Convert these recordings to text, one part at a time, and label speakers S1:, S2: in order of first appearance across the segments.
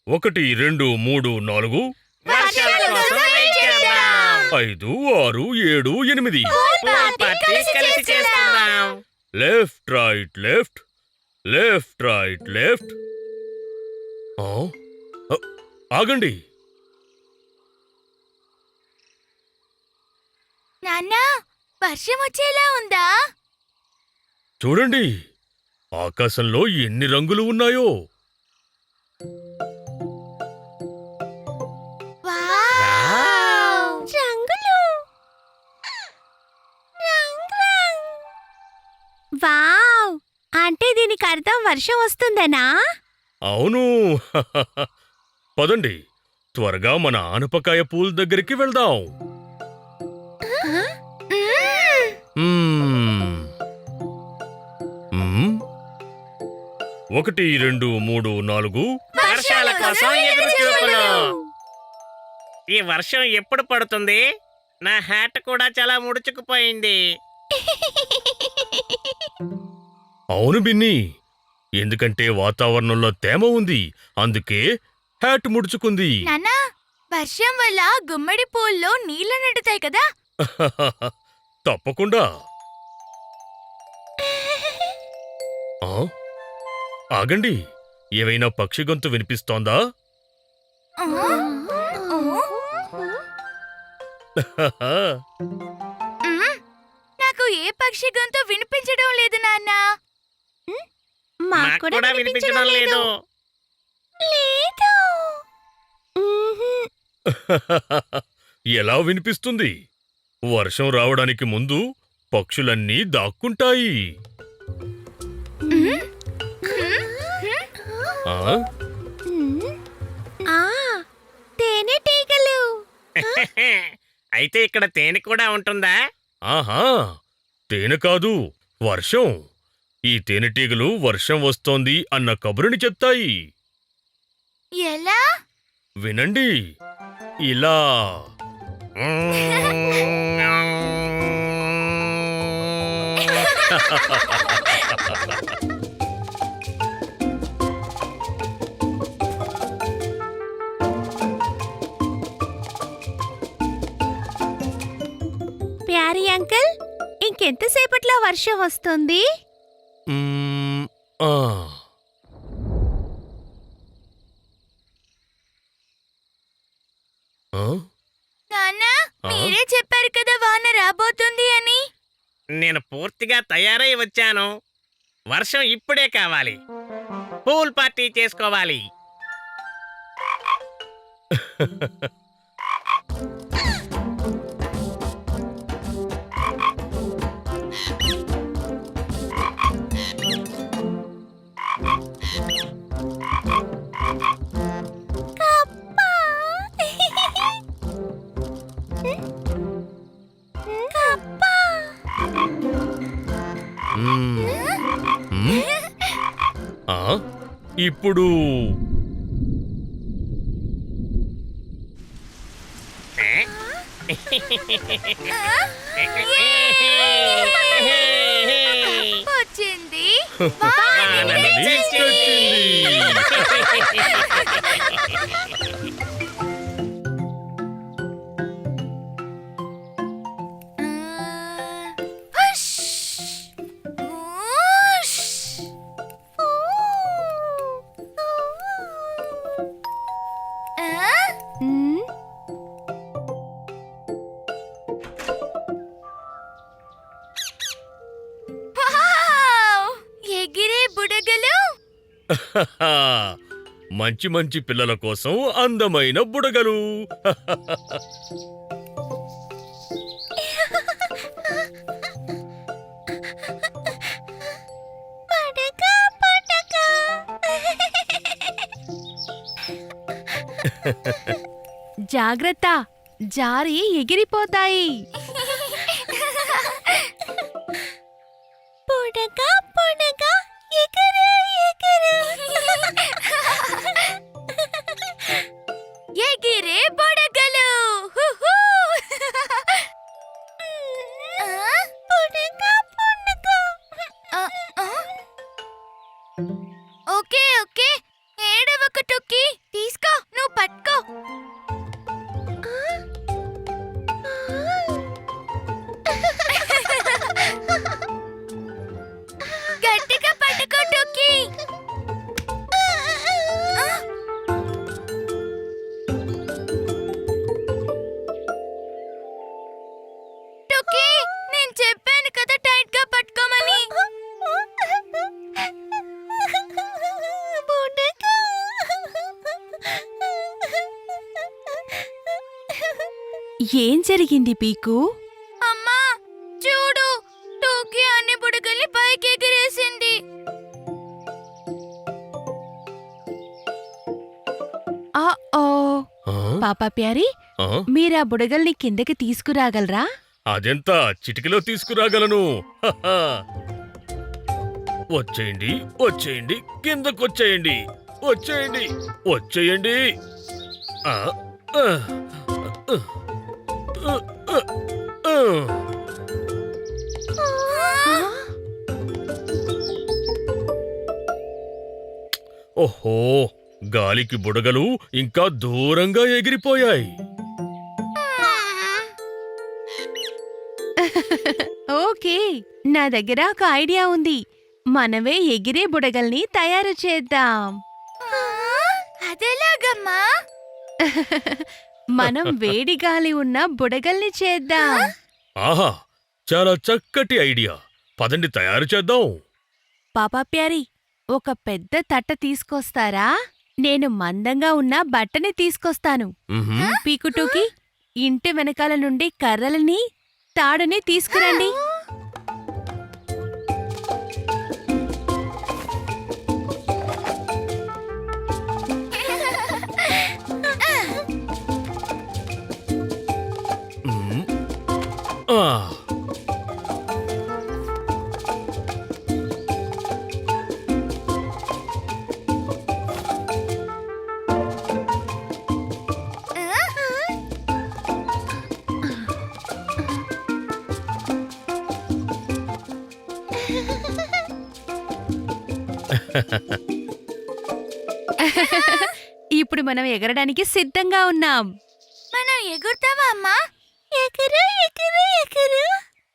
S1: 1 2 3 4
S2: వర్షాల కోసం వెయిట్ చేద్దాం.
S1: 5 6 7 8
S2: పార్టీ కలిసి చేద్దాం.
S1: Left right left left right left. ఆగండి.
S3: నాన్నా, వర్షం వచ్చేలా ఉందా?
S1: చూడండి, ఆకాశంలో ఎన్ని రంగులు ఉన్నాయో.
S3: వావ్! రంగులు! వావ్! అంటే దీనికి అర్థం వర్షం వస్తుందనా?
S1: అవును. పదండి, త్వరగా మన ఆనపకాయ పూల్ దగ్గరికి వెళ్దాం. మ్మ్. మ్మ్. 1 2 3 4
S2: వర్షాల కోసం ఎదురు చూపులు. ఈ వర్షం ఎప్పుడు పడుతుంది? నా హ్యాట్ కూడా చాలా ముడుచుకుపోయింది.
S1: అవును బిన్ని, ఎందుకంటే వాతావరణంలో తేమ ఉంది, అందుకే హ్యాట్ ముడుచుకుంది.
S3: నాన్నా, వర్షం వల్ల గుమ్మడి పూల్లో నీళ్లు నడుతాయి కదా?
S1: తప్పకుండా. ఆగండి, ఏవైనా పక్షి గొంతు వినిపిస్తోందా?
S3: నాకు ఏ పక్షి గొంతు వినిపించడం లేదు నాన్నా.
S2: నాకు కూడా వినిపించడం లేదు.
S3: లేదు.
S1: ఎలా వినిపిస్తుంది? వర్షం రావడానికి ముందు పక్షులన్నీ దాక్కుంటాయి.
S3: తేనెటీగలు.
S2: అయితే ఇక్కడ తేనె కూడా ఉంటుందా?
S1: ఆహా, తేనె కాదు, వర్షం. ఈ తేనెటీగలు వర్షం వస్తోంది అన్న కబురుని చెప్తాయి.
S3: ఎలా?
S1: వినండి, ఇలా.
S3: ప్యారీ అంకుల్, ఇంకెంతసేపట్లో వర్షం వస్తుంది?
S1: మ్మ్, ఆ. ఆ?
S3: నాన్నా, మీరే చెప్పారు కదా వాన రాబోతుంది అని.
S2: నేను పూర్తిగా తయారై వచ్చాను. వర్షం ఇప్పుడే కావాలి. పూల్ పార్టీ చేసుకోవాలి.
S1: మ్మ్. మ్మ్? ఆ? ఇప్పుడు
S3: వచ్చింది.
S1: వానని తెచ్చింది.
S3: ఎగిరే బుడగలు.
S1: మంచి మంచి పిల్లల కోసం అందమైన బుడగలు.
S3: జాగ్రత్త, జారి ఎగిరిపోతాయి. పొడగా పొడగా ఎగరు ఎగరు. ఎగిరే బుడగలు. పొడగా పొడగా. ఓకే ఓకే, ఏడవక టొక్కి, తీసుకో, నువ్వు పట్టుకో. గట్టిగా పట్టుకో టొక్కి. టొక్కి, నేను చెప్పాను కదా టైట్ గా పట్టుకోమని.
S4: ఏం జరిగింది పీకు?
S3: అమ్మా చూడు, టోకీ అన్ని బుడగల్ని పైకి ఎగిరేసింది.
S4: ఓ
S1: ఆ?
S4: పాపా ప్యారీ,
S1: ఆ?
S4: మీరా బుడగల్ని కిందకి తీసుకురాగలరా?
S1: అదెంత చిటికలో తీసుకురాగలను. హహ. వచ్చేయండి, వచ్చేయండి, కిందకొచ్చేయండి, వచ్చేయండి, వచ్చేయండి. ఆ, ఆ, ఆ, ఆ, ఆ, ఆ. ఓహో, గాలికి బుడగలు ఇంకా దూరంగా ఎగిరిపోయాయి.
S4: ఓకే, నా దగ్గర ఒక ఐడియా ఉంది. మనమే ఎగిరే బుడగల్ని తయారు చేద్దాం.
S3: అదెలాగమ్మా?
S4: మనం వేడి గాలి ఉన్న బుడగల్ని చేద్దాం.
S1: ఆహా, చాలా చక్కటి ఐడియా. పదండి తయారు చేద్దాం.
S4: పాపా ప్యారీ, ఒక పెద్ద తట్ట తీసుకొస్తారా? నేను మందంగా ఉన్న బట్టని తీసుకొస్తాను.
S1: మ్హూ.
S4: పీకుటూకి, ఇంటి వెనకాల నుండి కర్రలని, తాడుని తీసుకురండి.
S1: మ్. ఆ.
S4: ఇప్పుడు మనం ఎగరడానికి సిద్ధంగా ఉన్నాం.
S3: మనం ఎగురుతావా అమ్మా? ఎగురు ఎగురు ఎగురు.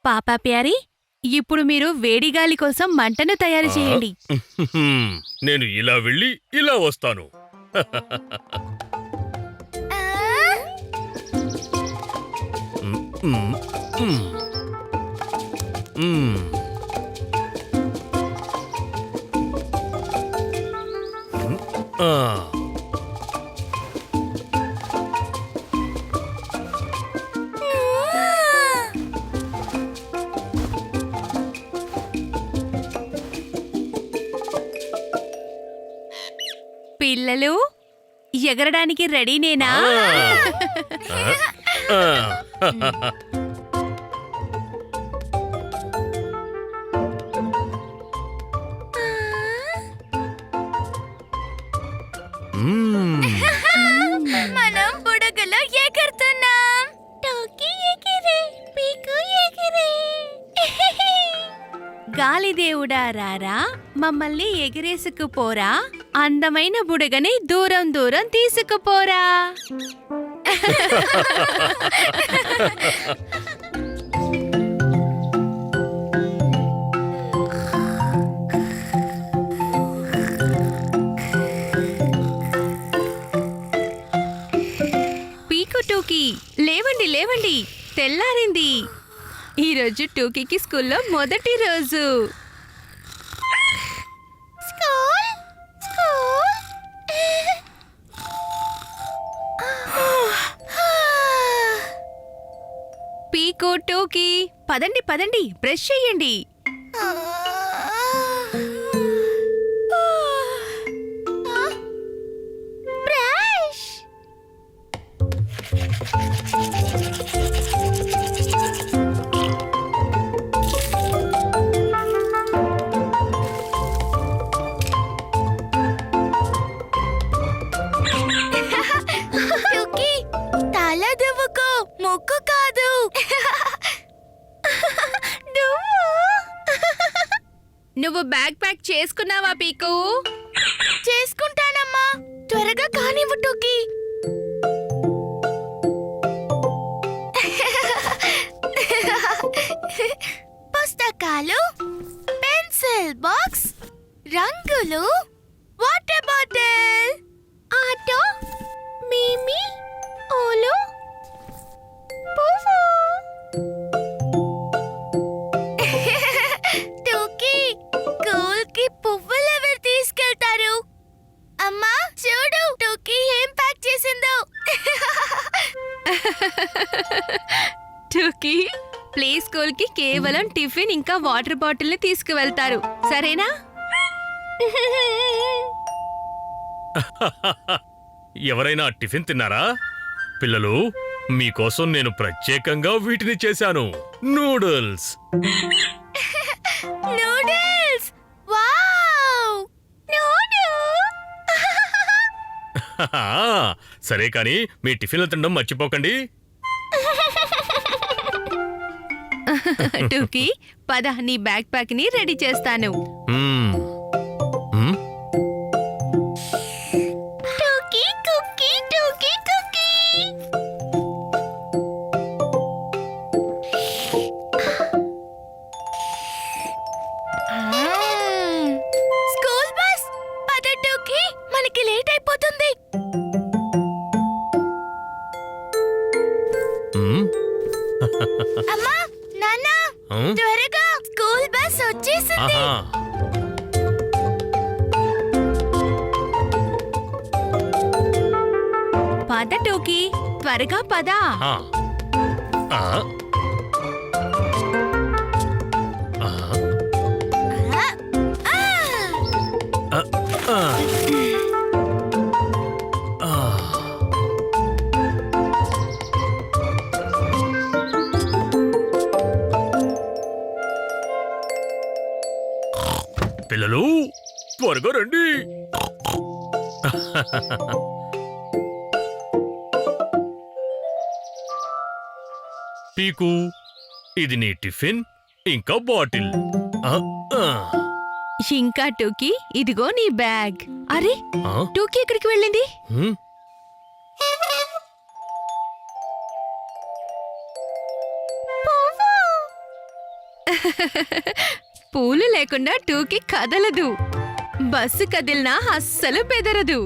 S4: పాపా ప్యారీ, ఇప్పుడు మీరు వేడిగాలి కోసం మంటను తయారు చేయండి.
S1: మ్హ్మ్. నేను ఇలా వెళ్ళి ఇలా వస్తాను.
S3: ఆ,
S1: మ్, మ్, మ్. మ్. మ్, ఆ.
S4: పిల్లలు, ఎగరడానికి రెడీనేనా?
S1: ఆ. మ్మ్.
S3: మనం బుడగలో ఎగురుతున్నాం. టోకీ ఎగిరే, పీకు ఎగిరే.
S4: గాలిదేవుడా రారా, మమ్మల్ని ఎగిరేసుకుపోరా, అందమైన బుడగని దూరం దూరం తీసుకుపోరా. పీకు టూకీ, లేవండి లేవండి, తెల్లారింది. ఈరోజు టూకీకి స్కూల్లో మొదటి రోజు.
S3: School school.
S4: పీకు టూకీ, పదండి పదండి, బ్రష్ చెయ్యండి.
S3: బ్రష్. టోకీ, తల దువ్వుకో, ముక్కు కాదు.
S4: నువ్వు బ్యాగ్ ప్యాక్ చేసుకున్నావా పీకు?
S3: చేసుకుంటానమ్మా. పూలు వాటర్ బాటిల్ ఆటో మిమి ఓలు పువ్వు టోకీ స్కూల్కి పువ్వులు ఎవరు తీసుకెళ్తారు? అమ్మా చూడు టోకీ ఏం ప్యాక్ చేసిందో.
S4: టూకీ ప్లే స్కూల్ కి కేవలం టిఫిన్ ఇంకా వాటర్ బాటిల్ ని తీసుకువెళ్తారు, సరేనా?
S1: ఎవరైనా టిఫిన్ తిన్నారా? పిల్లలు, మీకోసం నేను ప్రత్యేకంగా వీటిని చేశాను. నూడిల్స్.
S3: నూడిల్స్ వావ్
S1: సరే కానీ మీ టిఫిన్లు తినడం మర్చిపోకండి.
S4: టూకీ పద, నీ బ్యాగ్ ప్యాక్ ని రెడీ చేస్తాను.
S1: మ్మ్. మ్మ్?
S3: టోకీ కుకీ టోకీ కుకీ స్కూల్ బస్ పద టోకీ, మనకి లేట్ అయిపోతుంది.
S1: మ్మ్?
S3: అమ్మా నాన్న
S1: మ్మ్?
S3: త్వరగా స్కూల్ బస్ వచ్చేసింది.
S1: ఆహా.
S4: పద టూకీ, త్వరగా పద.
S1: ఆ. ఆ. ఆ.
S3: ఆ,
S1: ఆ. ఆ. పిల్లలు, త్వరగా రండి. పీకు, ఇది నీ టిఫిన్ ఇంకా బాటిల్. ఆ, ఆ.
S4: ఇంకా టూకీ, ఇదిగో నీ బ్యాగ్. అరే,
S1: ఆ?
S4: టూకీ ఎక్కడికి వెళ్ళింది?
S1: హ్మ్?
S4: పూలు లేకుండా టూకీ కదలదు. బస్సు కదిలినా అస్సలు బెదరదు.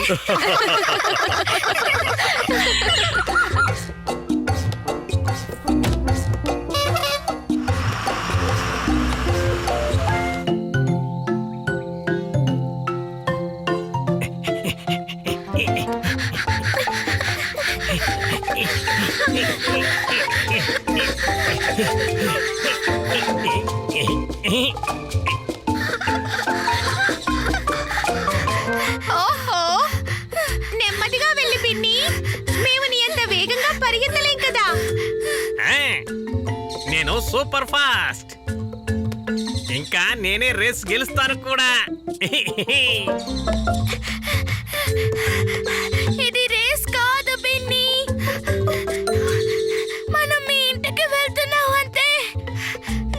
S4: ఓహో, నెమ్మదిగా వెళ్ళి పిన్ని, మేము నీ అంత వేగంగా పరిగెత్తలేం కదా.
S2: నేను సూపర్ ఫాస్ట్. ఇంకా నేనే రేస్ గెలుస్తాను కూడా.
S3: ఇది రేస్ కాదు పిన్ని, మనం మీ ఇంటికి వెళ్తున్నాం అంతే.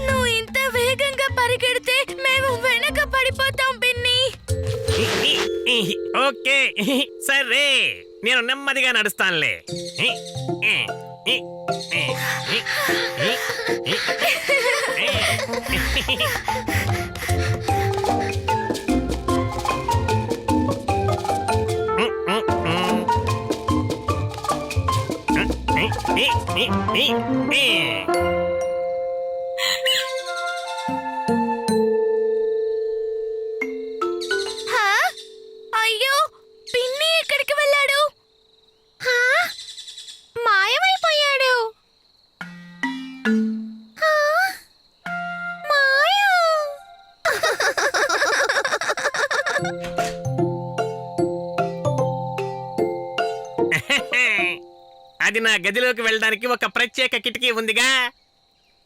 S3: నువ్వు ఇంత వేగంగా పరిగెడితే మేము వెనక పడిపోతాం పిన్ని.
S2: ఓకే సరే, నేను నెమ్మదిగా నడుస్తానులే.
S3: హా? అయ్యో, పిన్ని ఎక్కడికి వెళ్ళాడు? హా? మాయమైపోయాడు. హా? మాయ.
S2: అది నా గదిలోకి వెళ్ళడానికి ఒక ప్రత్యేక కిటికీ ఉందిగా,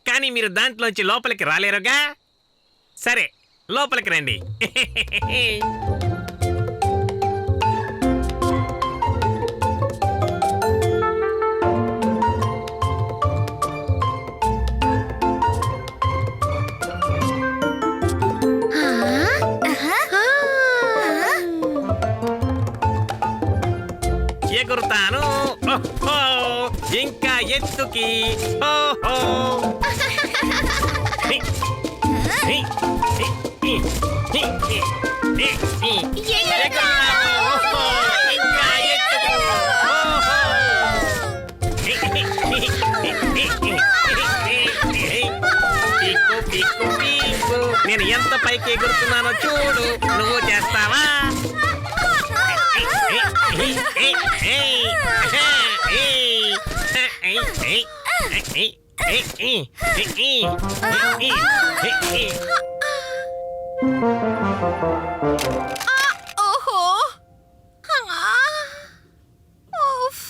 S2: కానీ మీరు దాంట్లోంచి లోపలికి రాలేరుగా. సరే, లోపలికి రండి. ఎగురుతాను ఓహో, ఇంకా ఎత్తుకి ఓహో. హి, హి, హి, హి, హి. ఇంకా ఎత్తుకు. పీకు, పీకు, పీకు. నేను ఎంత పైకి ఎగురుతున్నానో చూడు, నువ్వు చేస్తావా?
S4: ఓహో ఉఫ్.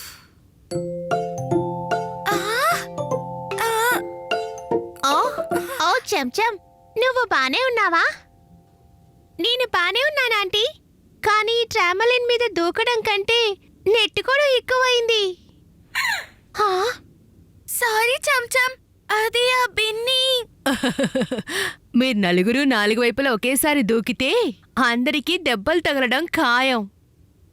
S4: ఓ చెంచం, నువ్వు బానే ఉన్నావా? నేను బానే ఉన్నాను ఆంటీ, కానీ ట్రామలిన్ మీద దూకడం కంటే నెట్టుకోవడం ఎక్కువైంది.
S3: సారీ చంచం, అది ఆ బిన్ని.
S4: మీరు నలుగురు నాలుగు వైపులా ఒకేసారి దూకితే అందరికీ దెబ్బలు తగలడం ఖాయం.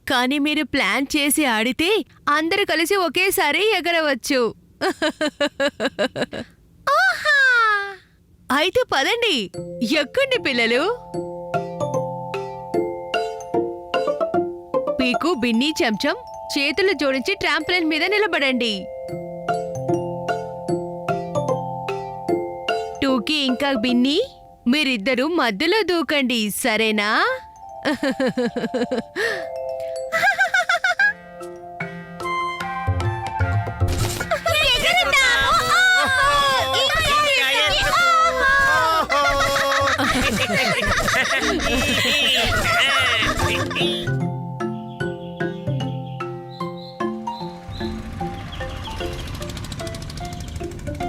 S4: కానీ మీరు ప్లాన్ చేసి ఆడితే అందరూ కలిసి ఒకేసారి ఎగరవచ్చు. అయితే పదండి, ఎక్కండి పిల్లలు. పీకు, బిన్ని, చెంచం చేతులు జోడించి ట్రాంప్లిన్ మీద నిలబడండి. టూకి ఇంకా బిన్ని, మీరిద్దరూ మధ్యలో దూకండి, సరేనా?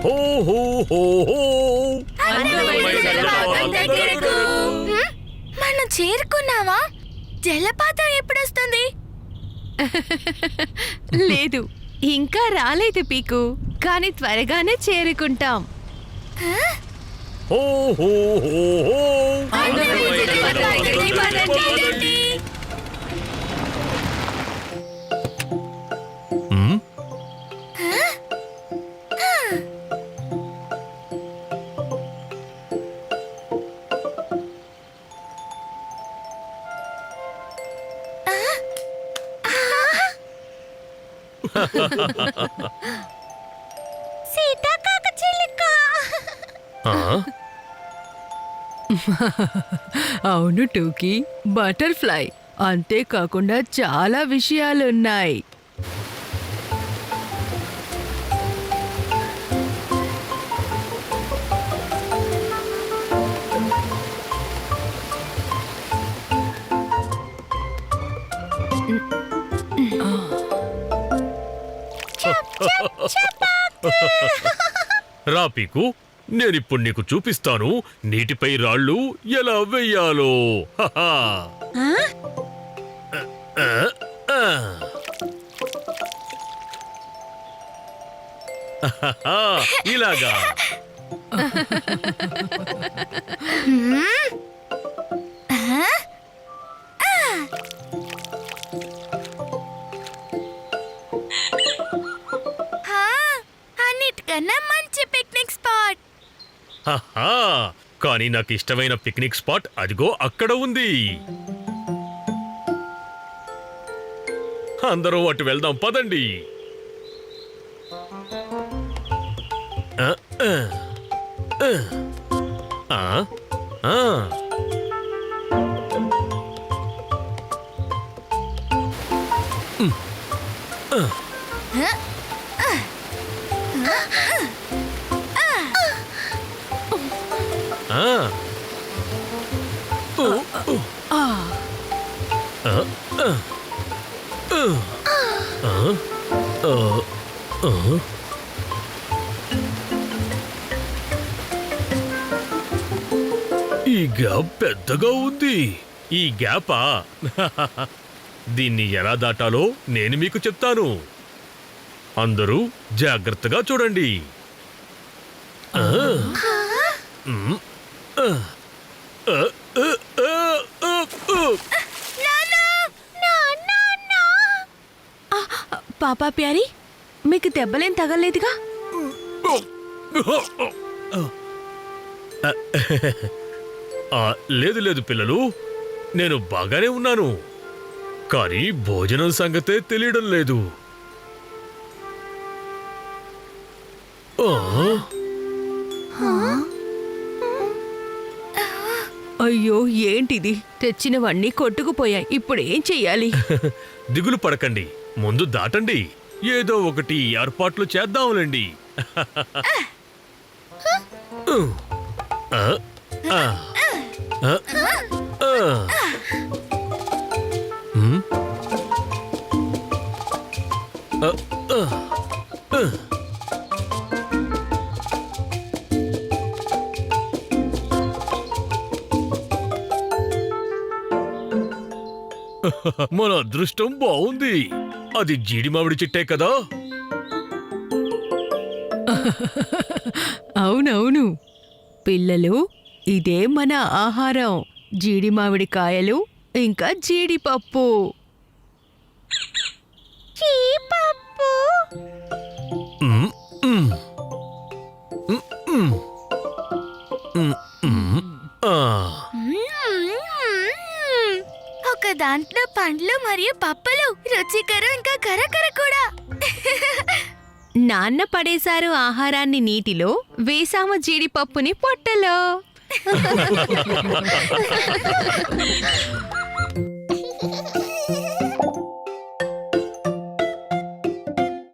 S1: హో హో హో హో.
S3: మనం చేరుకున్నావా? జలపాతం ఎప్పుడొస్తుంది?
S4: లేదు, ఇంకా రాలేదు పీకు, కానీ త్వరగానే చేరుకుంటాం.
S1: హో హో హో హో. హ్మ్? ఆ?
S4: అవును టూకీ, బటర్ఫ్లై. అంతేకాకుండా చాలా విషయాలున్నాయి.
S1: రా పీకు, నేనిప్పుడు నీకు చూపిస్తాను నీటిపై రాళ్ళు ఎలా వెయ్యాలో. హహా. ఆ, ఆ. హహా, ఇలాగా.
S3: అన్నిటికన్నా మంచి పిక్నిక్ స్పాట్.
S1: హహా, కానీ నాకు ఇష్టమైన పిక్నిక్ స్పాట్ అదిగో అక్కడ ఉంది. అందరూ అటు వెళ్దాం, పదండి. ఆ, ఆ, ఆ, ఆ. ఈ గ్యాప్ పెద్దగా ఉంది. ఈ గ్యాపా? దీన్ని ఎలా దాటాలో నేను మీకు చెప్తాను. అందరూ జాగ్రత్తగా చూడండి. ఆ. మ్. ఆ. ఆ, ఆ, ఆ, ఆ, ఆ.
S4: పాపా ప్యారీ, మీకు దెబ్బలేం తగలేదుగా?
S1: లేదు లేదు పిల్లలు, నేను బాగానే ఉన్నాను, కానీ భోజనం సంగతే తెలియడం లేదు. ఆ,
S4: అయ్యో ఏంటిది, తెచ్చినవన్నీ కొట్టుకుపోయాయి. ఇప్పుడు ఏం చెయ్యాలి?
S1: దిగులు పడకండి, ముందు దాటండి. ఏదో ఒకటి ఏర్పాట్లు చేద్దాంలేండి. ఆ, ఆ, ఆ, ఆ. హ్మ్? ఆ, ఆ, ఆ. మన అదృష్టం బాగుంది. అది జీడి మామిడి చెట్టే కదా.
S4: అవునవును పిల్లలు, ఇదే మన ఆహారం. జీడి మామిడికాయలు ఇంకా జీడిపప్పు.
S1: మ్మ్, మ్మ్. మ్మ్, మ్మ్. మ్మ్, మ్మ్. ఆ.
S3: ఒక దాంట్లో పండ్లు మరియు పప్పులు, రుచికరం ఇంకా కరకర కూడా.
S4: నాన్న పడేశారు ఆహారాన్ని నీటిలో, వేసాము జీడిపప్పుని పొట్టలో.